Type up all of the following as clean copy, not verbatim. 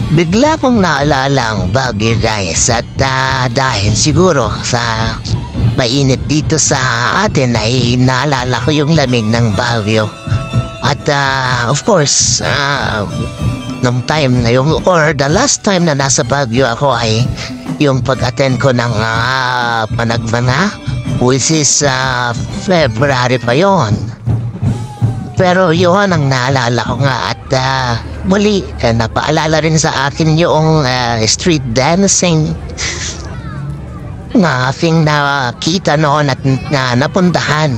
Bigla kong naalala ang Baguio guys at dahil siguro sa mainit dito sa atin ay naalala ko yung lamig ng Baguio. At of course, nung time na yung or the last time na nasa Baguio ako ay yung pag-attend ko ng Panagmana which is February pa yon. Pero yun ang naalala ko nga at muli napaalala rin sa akin yung street dancing na aking nakita noon at napuntahan.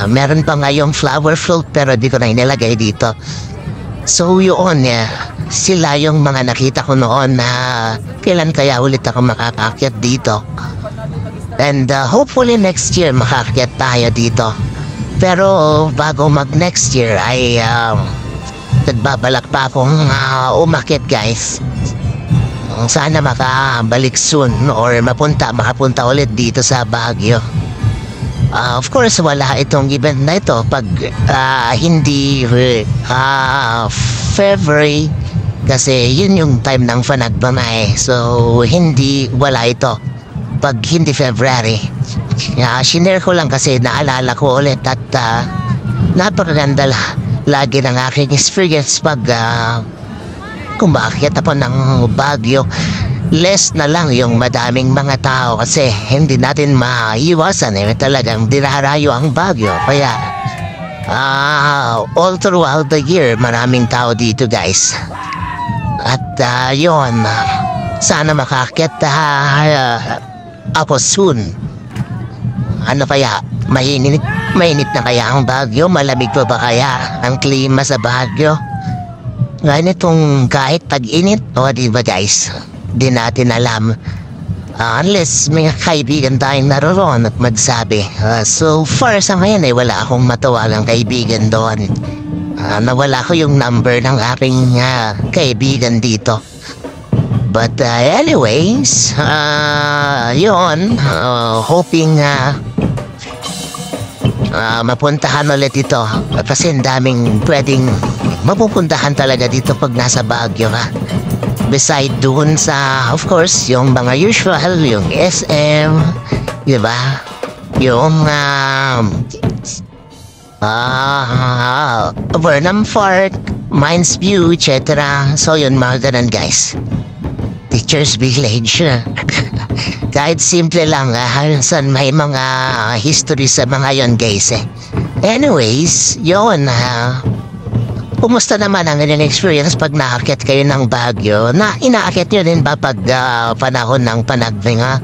Meron pa nga yung flower float pero di ko na inilagay dito. So yun, sila yung mga nakita ko noon na kailan kaya ulit ako makakakyat dito. And hopefully next year makakakyat tayo dito. Pero bago mag next year ay nagbabalak pa akong umakyat guys. Sana makabalik soon or makapunta ulit dito sa Baguio. Of course wala itong event na ito pag hindi February kasi yun yung time ng Panagmana so hindi wala ito pag hindi February. Shinare ko lang kasi naalala ko ulit at napakaganda lagi ng aking experience pag kumakyat ako ng Baguio. Less na lang yung madaming mga tao kasi hindi natin maiwasan talagang dinarayo ang Baguio. Kaya all throughout the year maraming tao dito guys. At yun, sana makakyat ako soon. Ano kaya? Mainit na kaya ang Baguio? Malamig pa ba kaya ang klima sa Baguio? Ganitong kahit tag-init o diba guys? Di natin alam unless may kaibigan tayong naroon at magsabi. So far sa ngayon wala akong matawagang kaibigan doon. Nawala ko yung number ng aking kaibigan dito. But anyways, yun, hoping mapuntahan ulit ito kasi ang daming pwedeng mapupuntahan talaga dito pag nasa Baguio ka. Beside doon sa, of course, yung mga usual, yung SM, diba? Yung Burnham Park, Mines View, etc. So yun mga ganun guys. Teachers Village. Kahit simple lang, saan may mga history sa mga yon guys Anyways, yun, kumusta naman ang inyong experience pag naakyat kayo ng Baguio? Inaakyat nyo din ba pag panahon ng Panagmana?